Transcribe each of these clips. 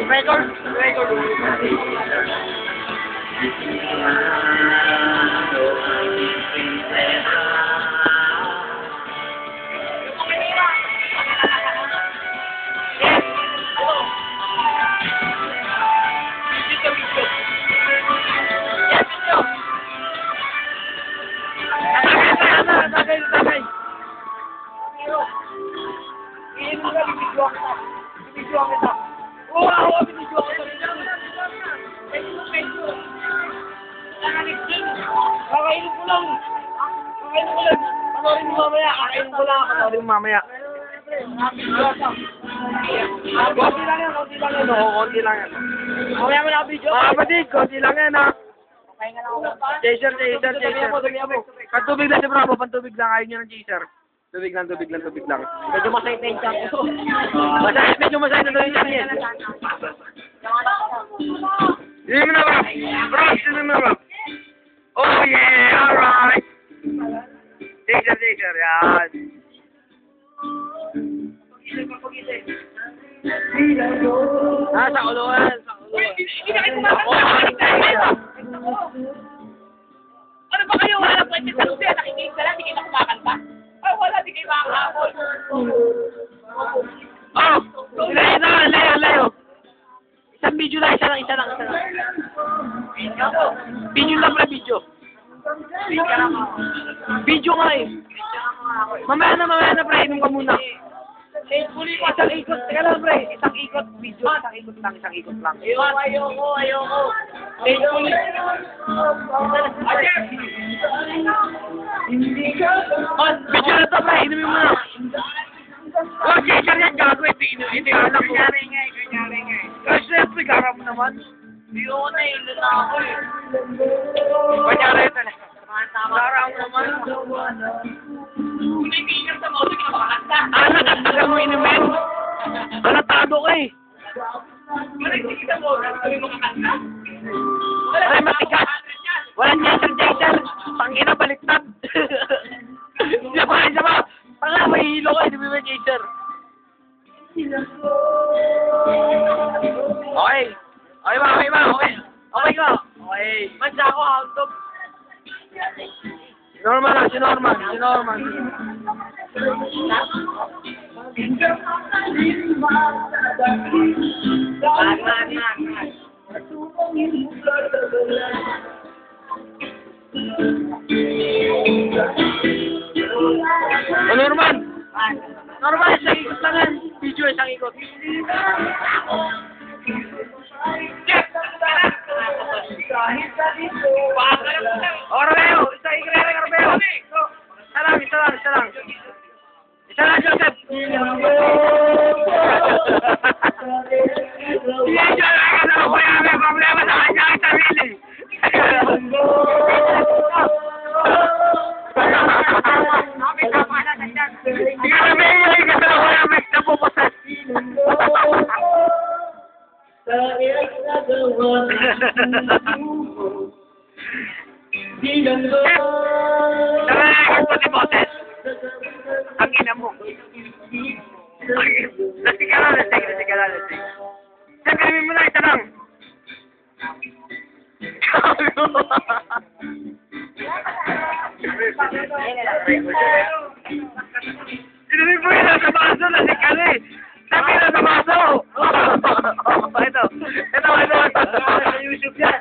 Record. Mamaya. Konti lang yan. Mamaya mo na video. Mga kapatid, konti lang yan, ha. Chaser. Pantubig lang si Bravo, pantubig lang. Ayaw nyo ng chaser. Tubig lang. Medyo masayit na yung chan ko. Medyo masayit na yung chan yan. Sino mo na ba? Bro, sino mo na ba? Oh yeah, alright. Chaser, yan. Sa uluan. Ano ba kayo? Wala lang pwede sa lupa. Nakikinig ka lang, di kayo kumakanta. Ay, wala, di kayo makakapon. Layo. Isang video lang, isa lang. Video lang. Video nga eh. Mamaya na pre, inom ka muna. Isang ikot, teka lang pre, isang ikot video, isang ikot lang. Ayoko. Video na to pre, inumin mo na. Chaser yan, gago, ito yung anak ko. Kunyari nga. Kasi siyempre, garap mo naman. Hindi ko na, ilo na ako eh. Kunyari ito na. Garap mo naman. Kung naibigan sa moto, kinapakanta. Nakatagal mo inumin. Alatado ka eh. Kung naibigan sa moto, kami makakanta. Ay, matigas. Walang chaser. Pangina, baliktad. Isa pa. Panga, mahihilo ka, hindi mo may chaser. Okay ba? Okay. Mansa ako, out of. Normal lang, si normal. Normal, isang ikot lang yan. Video, isang ikot. Rabeo, isa lang. Isa lang, Joseph. May problema sa kanya ang sarili. Ang ina mo. Lasing ka lang. Sabihin mo na, isa lang. Sabihin mo yun, nasa baso, lasing ka na eh. Sabihin na sa baso. Ito. Sa YouTube yan.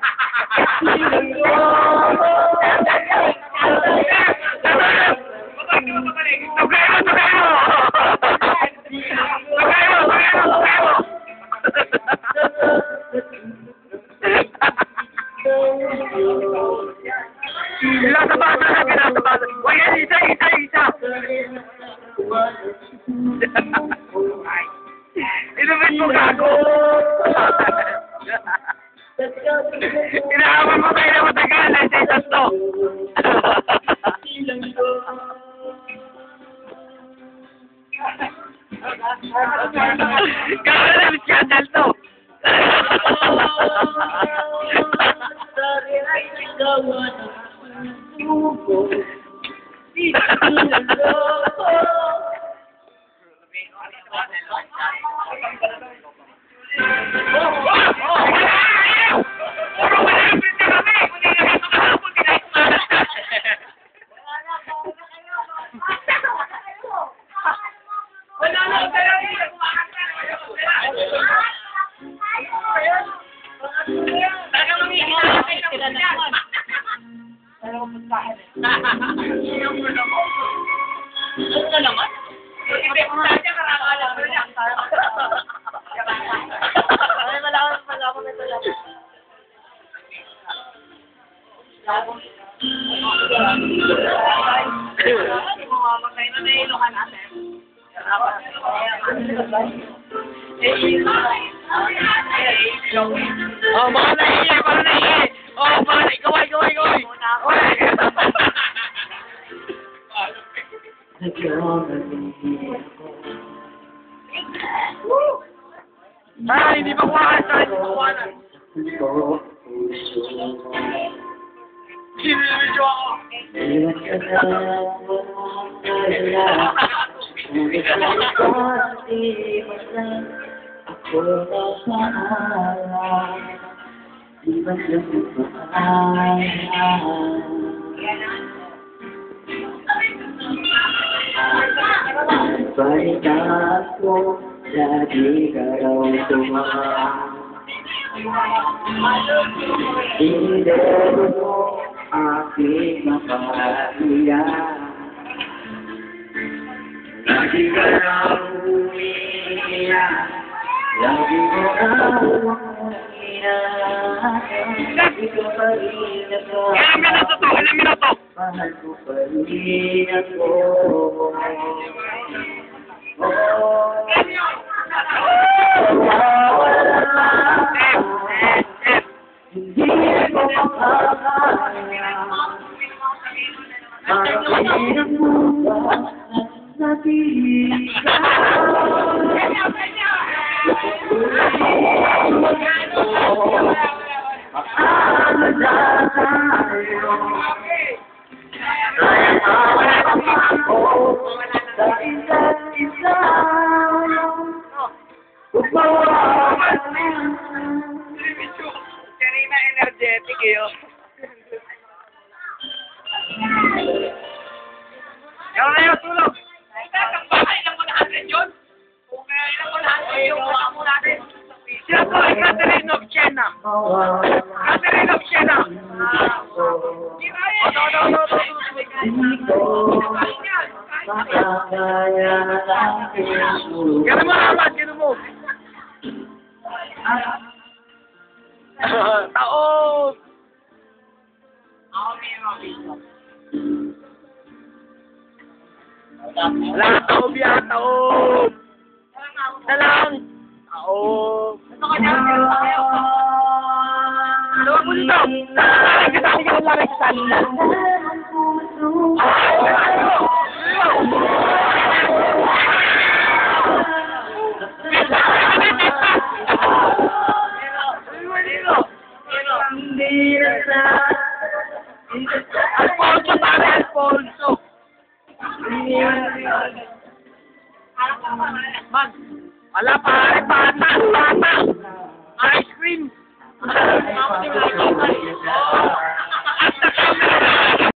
Pinasa-basa. Wala, isa. Inumin mo, gago. Inaaman mo tayo na matagal. Sa to. Kaya na, miskandal to. Oh, Oh, baka naiiyak, baka naiiyak. Oh, baka naiiyak. Gaway. Ay, hindi pa kuhaan. Hindi pa kuhaan. Sinilidyo ako. Balikat ko, lagi ka raw tumakas. Hindi mo aking mapahiya. Lagi ka raw umiiyak. Lagi mo raw hinahanap. Ikaw pa rin ako. Ilang minuto? Mahal ko pa rin ako. Hindi ko makakaya. Ang mo ba natili ka? Paano na tayo? Sa isa't isa. Kanina energetic eh, oh. Yaw na yun, tulog. Ilang 100 yun? Ilang 100 yung kasama natin? Sila po ay Catherine of Siena. Catherine of Siena. Gano'n mo naman, gano'n mo. Taon. Wala, taob yan, taob. Talang. Taob. Tawag mo dito. Ay, kasali ka lang rin kasali na. Alfonso, pare, Alfonso. Man, wala pare, bata. Ice cream. At the camera.